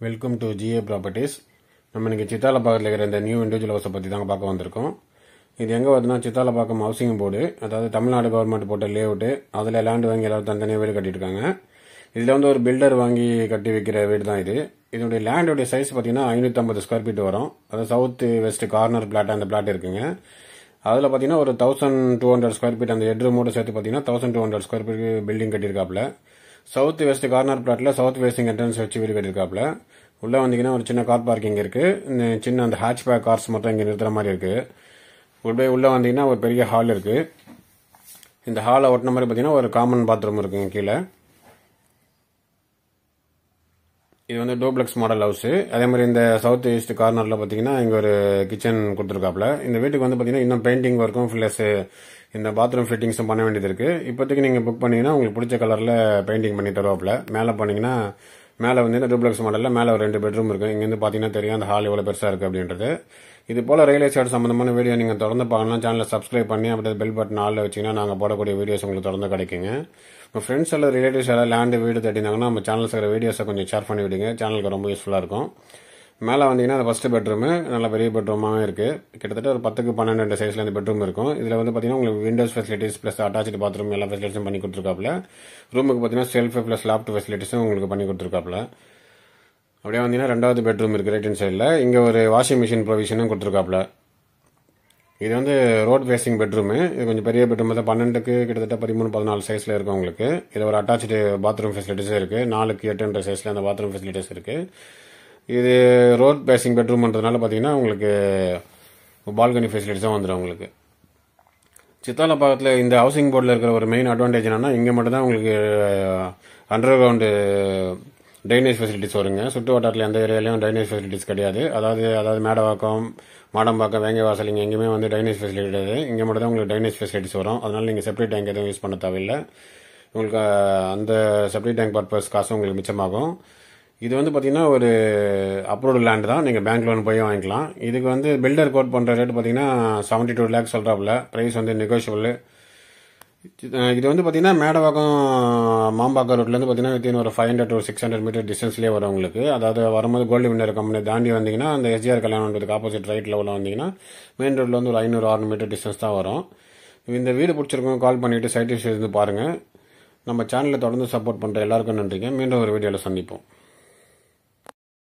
Welcome to GA properties. நம்ம இன்றைக்கி சித்தாலப்பாக்கத்தில் இருக்கிற இந்த நியூ இண்டிவிஜுவல் ஹவுஸை பற்றி தாங்க பார்க்க வந்திருக்கோம். இது எங்கே வருதுன்னா சித்தாலப்பாக்கம் ஹவுசிங் போர்டு, அதாவது தமிழ்நாடு கவர்மெண்ட் போட்ட லேஅவுட்டு. அதில் லேண்டு வாங்கி எல்லாரும் தனித்தனியாக வீடு கட்டியிருக்காங்க. இதில் வந்து ஒரு பில்டர் வாங்கி கட்டி வைக்கிற வீடு தான் இது. இதனுடைய லேண்டுடைய சைஸ் பார்த்தீங்கன்னா 550 ஸ்கொயர் ஃபீட் வரும். அதாவது சவுத் வெஸ்ட் கார்னர் பிளாட் அந்த பிளாட் இருக்குங்க. அதில் பார்த்தீங்கன்னா ஒரு 1200 ஸ்கொயர் ஃபீட் அந்த ஹெட்ரூமோடு சேர்த்து பார்த்தீங்கன்னா 1200 ஸ்கொயர் ஃபீட் பில்டிங் கட்டியிருக்காப்புல. சவுத் வெஸ்ட் கார்னர் பிளாட்டில் சவுத் ஃபேசிங் என்ட்ரன்ஸ் வச்சு வீடு கட்டியிருக்காப்புல. உள்ளே வந்தீங்கன்னா ஒரு சின்ன கார் பார்க்கிங் இருக்குது. சின்ன அந்த ஹேட்ச்பேக் கார்ஸ் மட்டும் இங்கே நிறுத்துற மாதிரி இருக்குது. உள்ளே வந்தீங்கன்னா ஒரு பெரிய ஹால் இருக்குது. இந்த ஹாலை ஒட்டின மாதிரி பார்த்தீங்கன்னா ஒரு காமன் பாத்ரூம் இருக்குங்க கீழே. இது வந்து டூப்ளெக்ஸ் மாடல் ஹவுஸு. அதே மாதிரி இந்த சவுத் ஈஸ்ட் கார்னரில் பார்த்தீங்கன்னா இங்கே ஒரு கிச்சன் கொடுத்துருக்காப்புல. இந்த வீட்டுக்கு வந்து பார்த்தீங்கன்னா இன்னும் பெயிண்டிங் ஒர்க்கும் ப்ளஸ் இந்த பாத்ரூம் ஃபிட்டிங்ஸும் பண்ண வேண்டியது இருக்குது. இப்போதைக்கு நீங்கள் புக் பண்ணிங்கன்னா உங்களுக்கு பிடிச்ச கலரில் பெயிண்டிங் பண்ணி தருவாப்புல. மேலே பண்ணிங்கன்னா மேலே வந்து இந்த டூப்ளெக்ஸ் மாடலில் மேலே ஒரு 2 பெட்ரூம் இருக்குது. இங்கேருந்து பார்த்தீங்கன்னா தெரியும் அந்த ஹால் எவ்வளோ பெருசாக இருக்குது அப்படின்றது. இது போல் ரியல் எஸ்டேட் சம்மந்தமான வீடியோ நீங்கள் தொடர்ந்து பார்க்கலாம். சேனலை சப்ஸ்கிரைப் பண்ணி அப்படியே பெல் பட்டன் ஆளில் வச்சிங்கன்னா நாங்கள் போடக்கூடிய வீடியோஸ் உங்களுக்கு தொடர்ந்து கிடைக்குங்க. உங்கள் ஃப்ரெண்ட்ஸ் எல்லாம் ரிலேட்டிவ்ஸ் எல்லாம் லேண்டு வீடு தட்டினாங்கன்னா நம்ம சேனல்ஸ் இருக்கிற வீடியோஸை கொஞ்சம் ஷேர் பண்ணி விடுங்க. சேனலுக்கு ரொம்ப யூஸ்ஃபுல்லாக இருக்கும். மேலே வந்தீங்கன்னா அந்த ஃபஸ்ட்டு பெட்ரூமு நல்ல பெரிய பெட்ரூமாகவே இருக்குது. கிட்டத்தட்ட ஒரு 10க்கு 12 சைஸில் இந்த பெட்ரூம் இருக்கும். இதில் வந்து பார்த்தீங்கன்னா உங்களுக்கு windows facilities plus attach bathroom எல்லா ஃபெசிலிட்டிஸும் பண்ணி கொடுத்துருக்காப்புல. ரூமுக்கு பார்த்தீங்கன்னா செல்ஃப் ப்ளஸ் லாப்ட் ஃபெசிலிட்டிஸும் உங்களுக்கு பண்ணி கொடுத்துருக்காப்புல. அப்படியே வந்தீங்கன்னா 2வது பெட்ரூம் இருக்குது ரைட் ஹேண்ட் சைடில். இங்கே ஒரு வாஷிங் மிஷின் ப்ரொவிஷனும் கொடுத்துருக்காப்புல. இது வந்து ரோட் ஃபேசிங் பெட்ரூமு. இது கொஞ்சம் பெரிய பெட்ரூம் தான். 12க்கு கிட்டத்தட்ட 13-14 சைஸில் இருக்கும் உங்களுக்கு. இதில் ஒரு அட்டாச்சு பாத்ரூம் ஃபெசிலிட்டிஸும் இருக்குது. 4க்கு 8 சைஸில் அந்த பாத்ரூம் ஃபெசிலிட்டிஸ் இருக்குது. இது ரோட் பேசிங் பெட்ரூம்ன்றதுனால பார்த்தீங்கன்னா உங்களுக்கு பால்கனி ஃபெசிலிட்டிஸும் வந்துடும் உங்களுக்கு. சித்தாலப்பாக்கத்தில் இந்த ஹவுசிங் போர்டில் இருக்கிற ஒரு மெயின் அட்வான்டேஜ் என்னன்னா இங்கே மட்டும்தான் உங்களுக்கு அண்டர் கிரவுண்டு ட்ரைனேஜ் ஃபெசிலிட்டிஸ் வருங்க. சுற்று வட்டாரத்தில் எந்த ஏரியாலையும் ட்ரைனேஜ் ஃபெசிலிட்டிஸ் கிடையாது. அதாவது மேடவாக்கம், மாடம்பாக்கம், வேங்கவாசல் இங்கே எங்கேயுமே வந்து ட்ரைனேஜ் ஃபெசிலிட்டி கிடையாது. இங்கே மட்டும் தான் உங்களுக்கு ட்ரைனேஜ் ஃபெசிலிட்டிஸ் வரும். அதனால் நீங்கள் செப்பரேட் டேங்க் எதுவும் யூஸ் பண்ண தேவையில்லை. உங்களுக்கு அந்த செப்பரேட் டேங்க் பர்பஸ் காசும் உங்களுக்கு மிச்சமாகும். இது வந்து பார்த்தீங்கன்னா ஒரு அப்ரூவ்டு லேண்ட் தான். நீங்கள் பேங்க் லோன் போய் வாங்கிக்கலாம். இதுக்கு வந்து பில்டர் கோட் பண்ணுற ரேட் பார்த்தீங்கன்னா 72 lakhs சொல்கிறாப்புல. ப்ரைஸ் வந்து நெகோஷியபிள். இது வந்து பார்த்தீங்கன்னா மேடவாக்கம் மாம்பாக்கம் ரோட்லேருந்து பார்த்தீங்கன்னா வித்தின் ஒரு 500 to 600 மீட்டர் டிஸ்டன்ஸ்லேயே வரும் உங்களுக்கு. அதாவது வரும்போது கோல்டு வின்னர் கம்பெனி தாண்டி வந்தீங்கன்னா அந்த எஸ்ஜிஆர் கல்யாணத்துக்கு ஆப்போசிட் ரைட் லெவலில் வந்தீங்கன்னா மெயின் ரோட்டில் வந்து ஒரு 500-600 மீட்டர் டிஸ்டன்ஸ் தான் வரும். இந்த வீடு பிடிச்சிருக்கோம் கால் பண்ணிவிட்டு சைட் விஷயம் இருந்து பாருங்கள். நம்ம சேனலை தொடர்ந்து சப்போர்ட் பண்ணுற எல்லாருக்கும் நன்றிங்க. மீண்டும் ஒரு வீடியோவில் சந்திப்போம்.